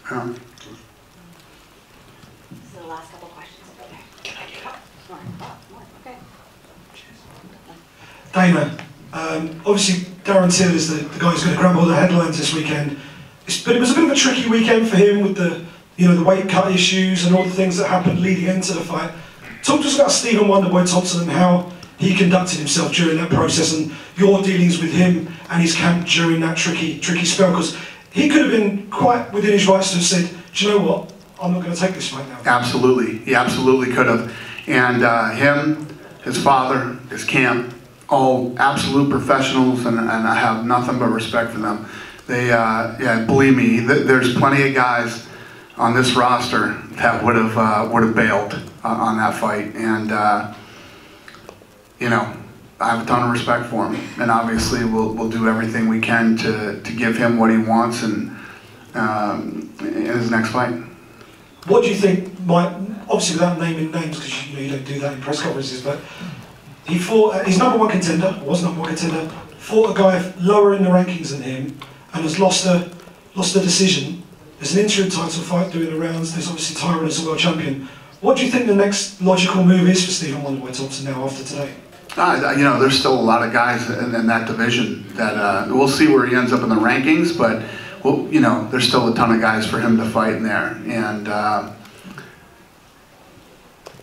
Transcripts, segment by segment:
So the last couple questions over there. Can I get up? More. Okay. Dana, obviously Darren Till is the guy who's going to grab all the headlines this weekend. But it was a bit of a tricky weekend for him with the weight cut issues and all the things that happened leading into the fight. Talk to us about Stephen Wonderboy Thompson and how he conducted himself during that process and your dealings with him and his camp during that tricky spell, because he could have been quite within his rights to have said, do you know what, I'm not going to take this fight now. absolutely, he absolutely could have. And him, his father, his camp, all absolute professionals, and I have nothing but respect for them. They, yeah, believe me, there's plenty of guys on this roster that would have bailed on that fight, and you know, I have a ton of respect for him, and obviously we'll do everything we can to give him what he wants and in his next fight. What do you think might, obviously without naming names, because you don't do that in press conferences, but he fought, he's #1 contender, was #1 contender, fought a guy lower in the rankings than him, and has lost a decision. There's an interim title fight doing the rounds, there's obviously Tyron as a world champion. What do you think the next logical move is for Stephen Wonderboy Thompson now after today? You know, there's still a lot of guys in that division that we'll see where he ends up in the rankings, but well, you know, there's still a ton of guys for him to fight in there, and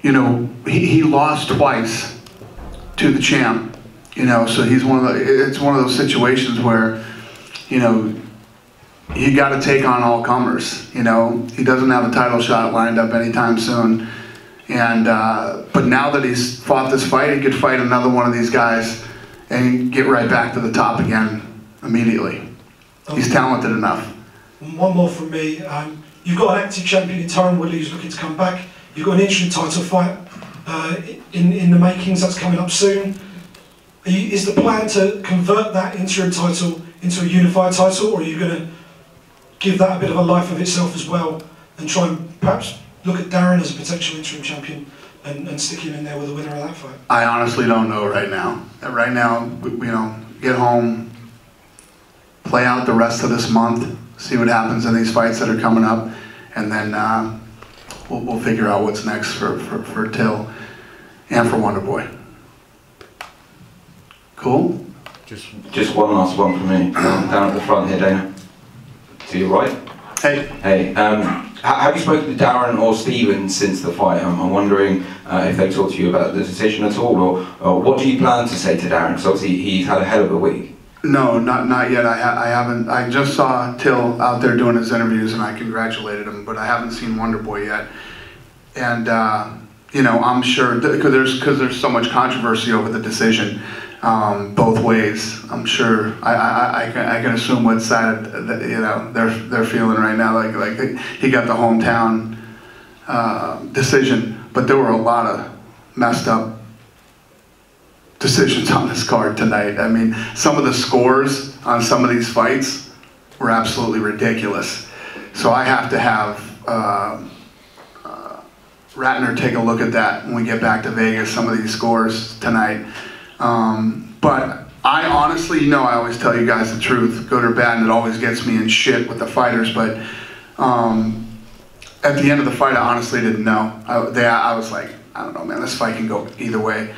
you know, he lost twice to the champ, you know, so he's it's one of those situations where, you know, you got to take on all comers. You know, he doesn't have a title shot lined up anytime soon, and but now that he's fought this fight, he could fight another one of these guys and get right back to the top again immediately. He's talented enough. One more from me. You've got an active champion in Tyron Woodley who's looking to come back. You've got an interim title fight in the makings that's coming up soon. Is the plan to convert that interim title into a unified title, or are you going to give that a bit of a life of itself as well and try and perhaps look at Darren as a potential interim champion and stick him in there with the winner of that fight? I honestly don't know right now. Right now, you know, get home, play out the rest of this month, see what happens in these fights that are coming up, and then we'll figure out what's next for Till and for Wonderboy. Cool? Just one last one from me. Down at the front here, Dana. To your right. Hey. Hey. Have you spoken to Darren or Stephen since the fight? I'm wondering if they talked to you about the decision at all, or what do you plan to say to Darren? Because obviously he's had a hell of a week. No, not yet. I haven't. I just saw Till out there doing his interviews, and I congratulated him, but I haven't seen Wonderboy yet. And you know, I'm sure because there's so much controversy over the decision. Both ways. I'm sure. I can assume what side you know they're feeling right now. Like he got the hometown decision, but there were a lot of messed up decisions on this card tonight. I mean, some of the scores on some of these fights were absolutely ridiculous. So I have to have Ratner take a look at that when we get back to Vegas. Some of these scores tonight. But I honestly, you know, I always tell you guys the truth, good or bad, and it always gets me in shit with the fighters, but at the end of the fight, I honestly didn't know. I was like, I don't know, man, this fight can go either way.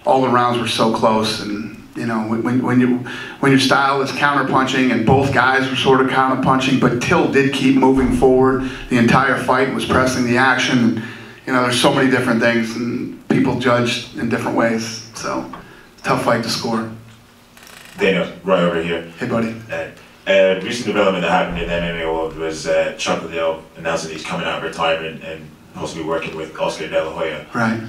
All the rounds were so close, and you know, when your style is counter-punching, and both guys were sort of counter-punching, but Till did keep moving forward the entire fight, was pressing the action, and, you know, there's so many different things, and people judge in different ways, so. Tough fight to score. Dana, right over here. Hey, buddy. Recent development that happened in the MMA world was Chuck Liddell announcing he's coming out of retirement and possibly working with Oscar De La Hoya. Right.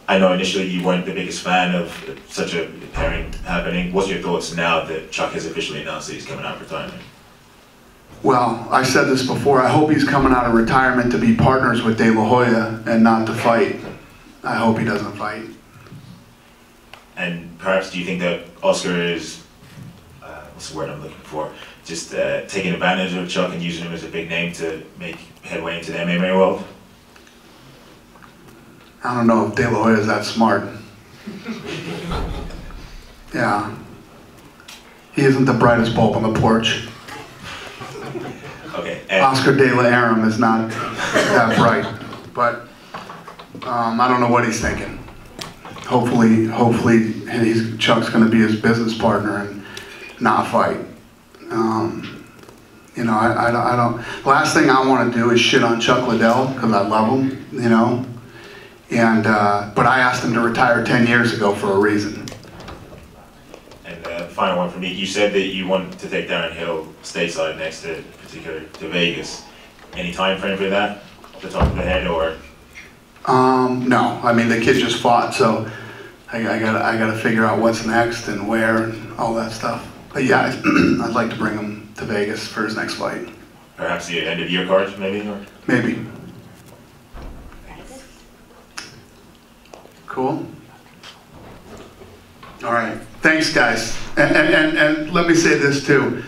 I know initially you weren't the biggest fan of such a pairing happening. What's your thoughts now that Chuck has officially announced that he's coming out of retirement? Well, I said this before. I hope he's coming out of retirement to be partners with De La Hoya and not to fight. I hope he doesn't fight. And perhaps do you think that Oscar is, what's the word I'm looking for, just taking advantage of Chuck and using him as a big name to make headway into the MMA world? I don't know if De La Hoya is that smart. Yeah. He isn't the brightest bulb on the porch. Okay. Okay. Oscar De La Aram is not that bright, but I don't know what he's thinking. Hopefully, Chuck's going to be his business partner and not fight. You know, I don't. Last thing I want to do is shit on Chuck Liddell because I love him. You know, and but I asked him to retire 10 years ago for a reason. And final one for me. You said that you want to take Darren Hill stateside next to Vegas. Any time frame for that? Off the top of the head, or? No. I mean, the kid just fought, so I gotta figure out what's next and where and all that stuff. But yeah, I'd like to bring him to Vegas for his next fight. Perhaps the end of year card, maybe? Or? Maybe. Cool. All right. Thanks, guys. And let me say this too.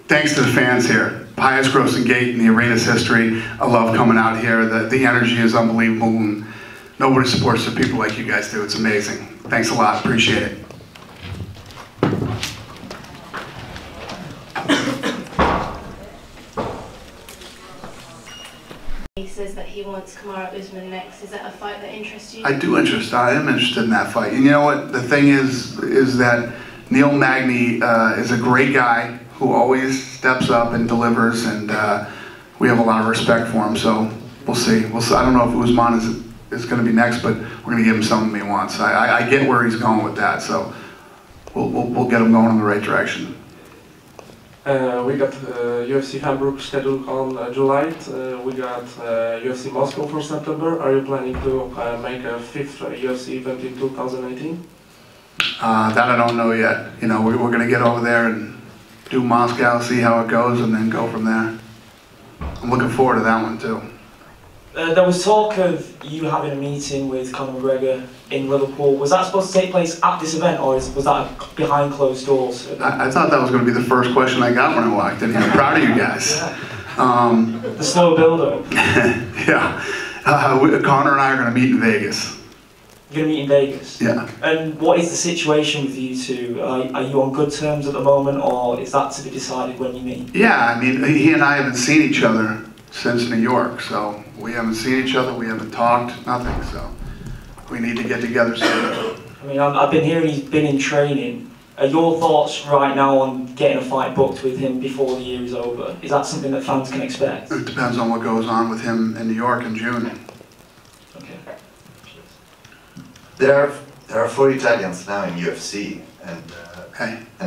Thanks to the fans here. Highest grossing gate in the arena's history. I love coming out here. The energy is unbelievable, and nobody supports the people like you guys do. It's amazing. Thanks a lot. Appreciate it. He says that he wants Kamaru Usman next. Is that a fight that interests you? I am interested in that fight. And you know what? The thing is that Neil Magny is a great guy who always steps up and delivers, and we have a lot of respect for him. So we'll see. I don't know if Usman is going to be next, but we're going to give him something he wants. I get where he's going with that, so we'll get him going in the right direction. We got UFC Hamburg scheduled on July. We got UFC Moscow for September. Are you planning to make a 5th UFC event in 2018? That I don't know yet. You know, we're going to get over there and do Moscow, see how it goes, and then go from there. I'm looking forward to that one too. There was talk of you having a meeting with Conor McGregor in Liverpool. Was that supposed to take place at this event, or was that behind closed doors? I thought that was going to be the first question I got when I walked in here. I'm proud of you guys. Yeah. The slow build-up. Yeah. Conor and I are going to meet in Vegas. You're going to meet in Vegas? Yeah. And what is the situation with you two? Are you on good terms at the moment, or is that to be decided when you meet? Yeah, I mean, he and I haven't seen each other since New York, so we haven't seen each other, we haven't talked, nothing, so we need to get together soon. I mean, I've been hearing he's been in training. Are your thoughts right now on getting a fight booked with him before the year is over? Is that something that fans can expect? It depends on what goes on with him in New York in June. Okay. There are 4 Italians now in UFC, and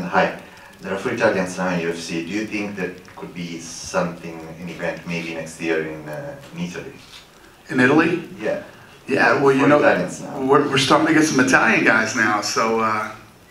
hi. There are 4 Italians now in UFC. Do you think that could be something, an event maybe next year in Italy? In Italy? Yeah. Yeah, well, you know, we're starting to get some Italian guys now, so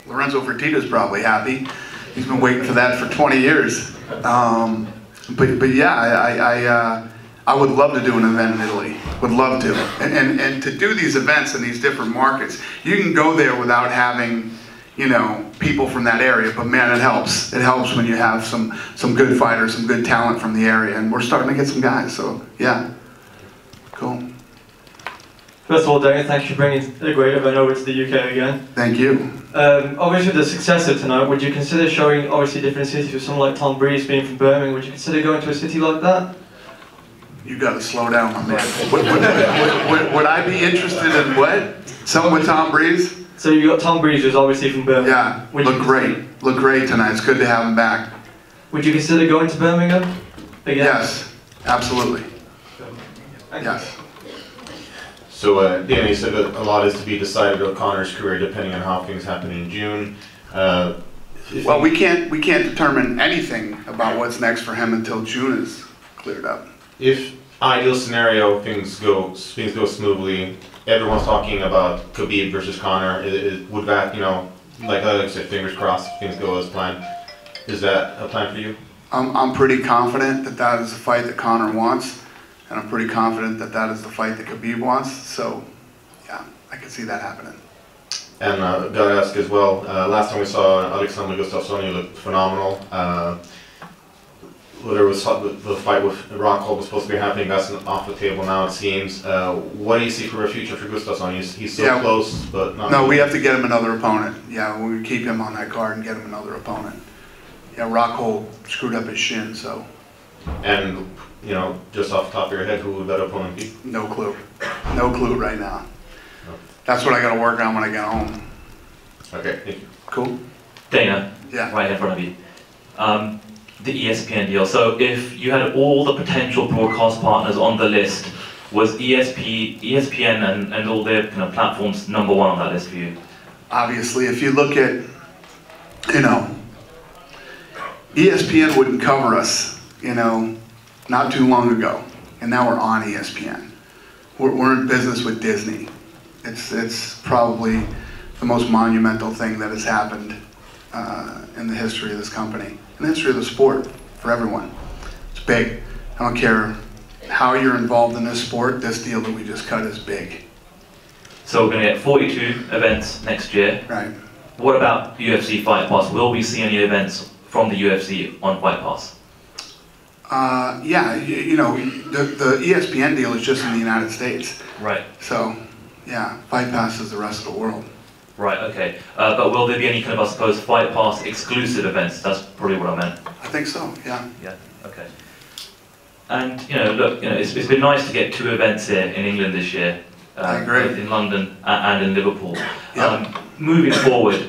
Lorenzo Fertitta's probably happy. He's been waiting for that for 20 years. But yeah, I would love to do an event in Italy. Would love to. And to do these events in these different markets, you can go there without having, you know, people from that area, but man, it helps. It helps when you have some good fighters, some good talent from the area, and we're starting to get some guys, so yeah. Cool. First of all, Darren, thank you for bringing a great event over to the UK again. Thank you. Obviously, the success of tonight, would you consider showing obviously different cities with someone like Tom Breeze being from Birmingham? Would you consider going to a city like that? You got to slow down, my man. Would I be interested in what? Someone with Tom Breeze? So you got Tom Breeze, who's obviously from Birmingham. Yeah, look great tonight. It's good to have him back. Would you consider going to Birmingham again? Yes, absolutely. Yes. So Danny said that a lot is to be decided about Conor's career depending on how things happen in June. Well, we can't determine anything about what's next for him until June is cleared up. If ideal scenario things go smoothly, everyone's talking about Khabib versus Conor. Would that, you know, like I said, fingers crossed, things go as planned. Is that a plan for you? I'm pretty confident that that is the fight that Conor wants, and I'm pretty confident that that is the fight that Khabib wants. So, yeah, I can see that happening. And gotta ask as well. Last time we saw Alexander Gustafsson, he looked phenomenal. There was the fight with Rockhold was supposed to be happening. That's off the table now, it seems. What do you see for a future for Gustafsson? He's so close, but not. No, we have to get him another opponent. Yeah, we keep him on that card and get him another opponent. Yeah, Rockhold screwed up his shin, so And, you know, just off the top of your head, who would that opponent be? No clue. No clue right now. That's what I got to work on when I get home. Okay, thank you. Cool. Dana, Yeah. right in front of you. The ESPN deal. So if you had all the potential broadcast partners on the list, was ESPN and all their kind of platforms #1 on that list for you? Obviously, if you look at, you know, ESPN wouldn't cover us, you know, not too long ago, and now we're on ESPN. We're in business with Disney. It's probably the most monumental thing that has happened in the history of this company, in the history of the sport, for everyone. It's big. I don't care how you're involved in this sport, this deal that we just cut is big. So we're going to get 42 events next year. Right. What about UFC Fight Pass? Will we see any events from the UFC on Fight Pass? Yeah, you know, the ESPN deal is just in the United States. Right. So, yeah, Fight Pass is the rest of the world. Right, okay. But will there be any kind of, I suppose, Fight Pass exclusive events? That's probably what I meant. I think so, yeah. Yeah, okay. And, you know, look, you know, it's been nice to get 2 events here in England this year. I agree. Both in London and in Liverpool. Yep. Moving forward,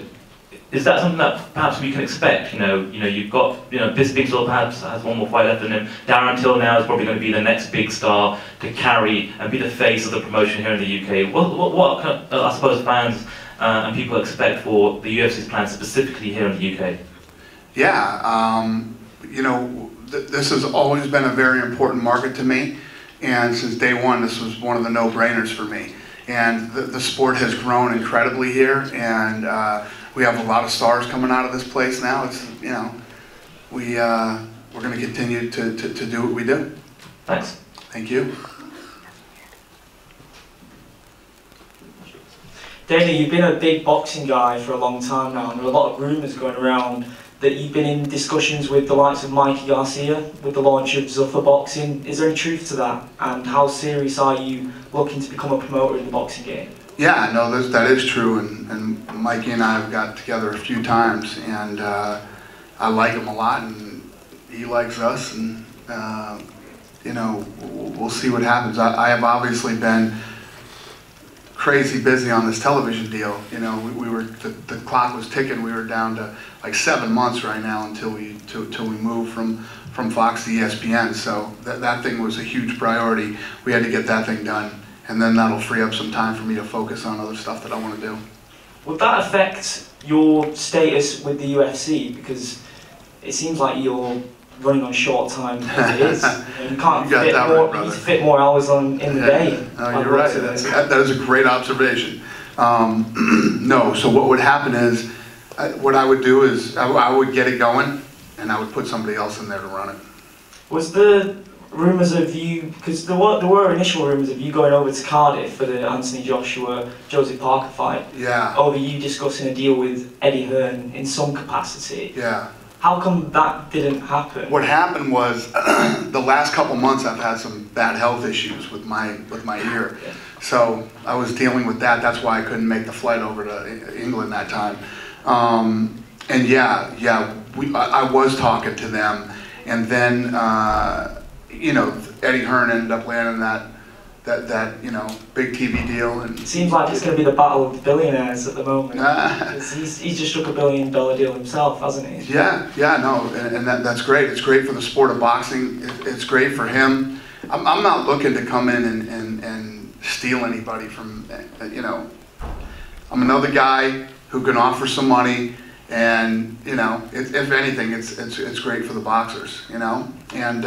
is that something that perhaps we can expect? You know, you've got, you know, Bisping perhaps has 1 more fight left in him. Darren Till now is probably going to be the next big star to carry and be the face of the promotion here in the UK. What can, I suppose, fans and people expect for the UFC's plans specifically here in the UK? Yeah, you know, this has always been a very important market to me, and since day one, this was one of the no-brainers for me. And the sport has grown incredibly here, and we have a lot of stars coming out of this place now. It's, you know, we're going to continue to do what we do. Thanks. Thank you. Dana, you've been a big boxing guy for a long time now, and there are a lot of rumours going around that you've been in discussions with the likes of Mikey Garcia with the launch of Zuffa Boxing. Is there any truth to that? And how serious are you looking to become a promoter in the boxing game? Yeah, no, that is true, and Mikey and I have got together a few times, and I like him a lot, and he likes us, and you know, we'll see what happens. I have obviously been crazy busy on this television deal. You know, we were the clock was ticking. We were down to like 7 months right now until we moved from Fox to ESPN. So that thing was a huge priority. We had to get that thing done, and then that'll free up some time for me to focus on other stuff that I want to do. Would that affect your status with the UFC? Because it seems like you're running on short time as it is. You can't fit more, you need to fit more hours in the day. No, you're right. That is a great observation. No, so what would happen is, what I would do is, I would get it going, and I would put somebody else in there to run it. Was the rumours of you, because there were initial rumours of you going over to Cardiff for the Anthony Joshua, Joseph Parker fight. Yeah. Over you discussing a deal with Eddie Hearn in some capacity. Yeah. How come that didn't happen? What happened was, the last couple months I've had some bad health issues with my ear. Yeah. So I was dealing with that. That's why I couldn't make the flight over to England that time. And yeah, I was talking to them, and then you know, Eddie Hearn ended up landing that you know, big TV deal. And it seems like it's going to be the battle of the billionaires at the moment. He's just struck $1 billion deal himself, hasn't he? Yeah, no, and that's great. It's great for the sport of boxing. It's great for him. I'm not looking to come in and steal anybody from, you know. I'm another guy who can offer some money, and you know, if anything, it's great for the boxers, you know. And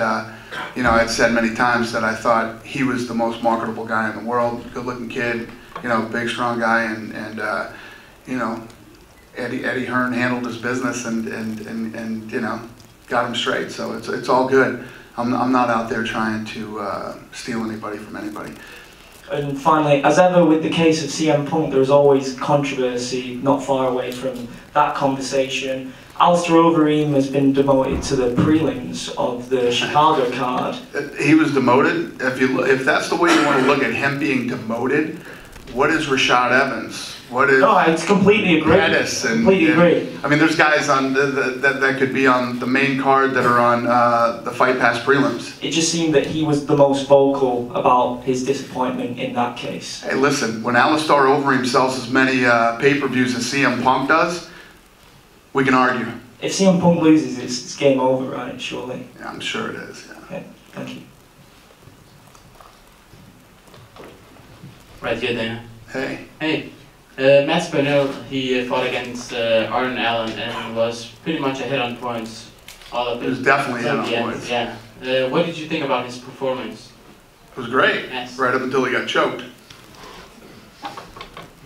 you know, I'd said many times that I thought he was the most marketable guy in the world, good-looking kid, you know, big, strong guy, and you know, Eddie Hearn handled his business and you know, got him straight. So it's all good. I'm not out there trying to steal anybody from anybody. And finally, as ever with the case of CM Punk, there is always controversy not far away from that conversation. Alistair Overeem has been demoted to the prelims of the Chicago card. He was demoted. If that's the way you want to look at him being demoted, what is Rashad Evans? What is? No, I completely agree. Pettis and, Completely agree. I mean, there's guys on that could be on the main card that are on the Fight Pass prelims. It just seemed that he was the most vocal about his disappointment in that case. Hey, listen, when Alistair Overeem sells as many pay-per-views as CM Punk does, we can argue. If CM Punk loses, it's game over, right? Surely. Yeah, I'm sure it is. Yeah. Okay, thank you. Right here, Dana. Hey. Hey. Matt Spinell, he fought against Arden Allen and was pretty much ahead on points. All of it. He was definitely ahead on points. Yeah. What did you think about his performance? It was great. Yes. Right up until he got choked.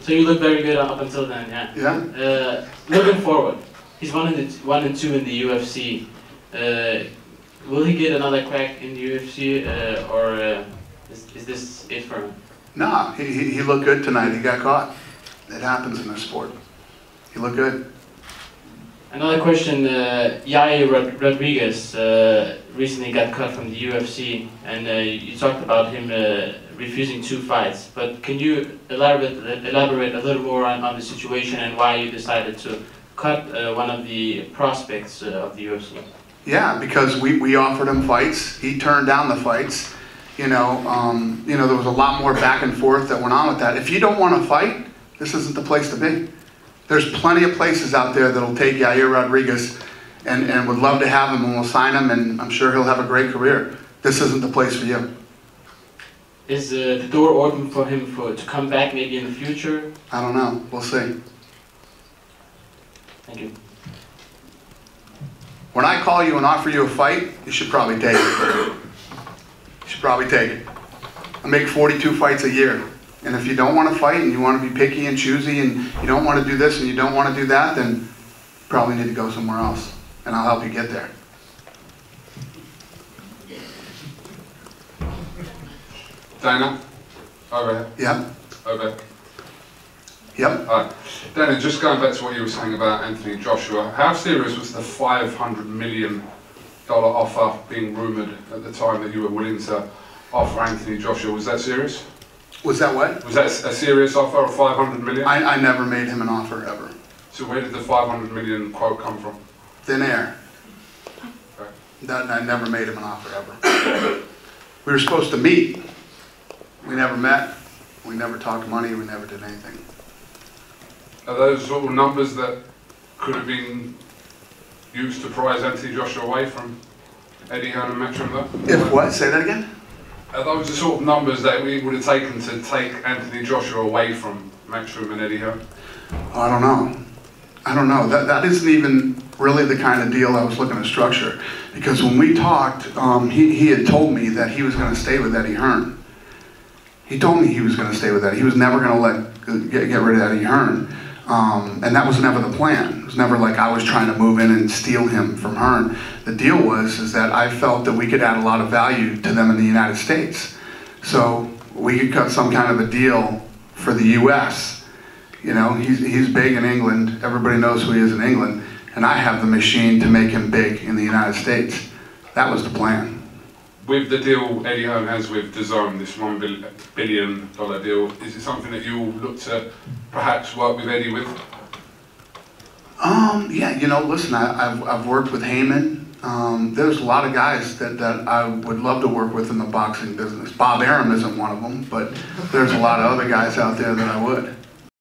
So you look very good up until then, yeah. Yeah. Looking forward, he's 1 and 2 in the UFC. Will he get another crack in the UFC, or is this it for him? Nah, he looked good tonight. He got caught. It happens in this sport. He looked good. Another question, Yair Rodriguez recently got cut from the UFC, and you talked about him refusing 2 fights, but can you elaborate a little more on the situation and why you decided to cut one of the prospects of the UFC? Yeah, because we offered him fights. He turned down the fights. You know, there was a lot more back and forth that went on with that. If you don't want to fight, this isn't the place to be. There's plenty of places out there that'll take Yair Rodriguez and would love to have him, and we'll sign him, and I'm sure he'll have a great career. This isn't the place for you. Is the door open for him to come back maybe in the future? I don't know. We'll see. Thank you. When I call you and offer you a fight, you should probably take it. You should probably take it. I make 42 fights a year. And if you don't want to fight and you want to be picky and choosy and you don't want to do this and you don't want to do that, then you probably need to go somewhere else. And I'll help you get there. Dana? Over here. Yep. Over. Yep. Alright. Dana, just going back to what you were saying about Anthony Joshua, how serious was the $500 million offer being rumoured at the time that you were willing to offer Anthony Joshua? Was that serious? Was that what? Was that a serious offer of $500 million? I never made him an offer, ever. So where did the $500 million quote come from? Thin air. Okay. I never made him an offer, ever. We were supposed to meet. We never met. We never talked money. We never did anything. Are those sort of numbers that could have been used to prize Anthony Joshua away from Eddie Hearn and Matchroom, though? If what? Say that again? Are those the sort of numbers that we would have taken to take Anthony Joshua away from Matchroom and Eddie Hearn? I don't know. I don't know. That isn't even really the kind of deal I was looking to structure. Because when we talked, he had told me that he was going to stay with Eddie Hearn. He told me he was going to stay with Eddie. He was never going to get rid of Eddie Hearn. And that was never the plan. It was never like I was trying to move in and steal him from Hearn. The deal was that I felt that we could add a lot of value to them in the United States. So we could cut some kind of a deal for the U.S. You know, he's big in England. Everybody knows who he is in England. And I have the machine to make him big in the United States. That was the plan. With the deal Eddie Hearn has with DAZN, this $1 billion deal, is it something that you'll look to perhaps work with Eddie with? Yeah, you know, listen, I've worked with Heyman. There's a lot of guys that I would love to work with in the boxing business. Bob Arum isn't one of them, but there's a lot of other guys out there that I would.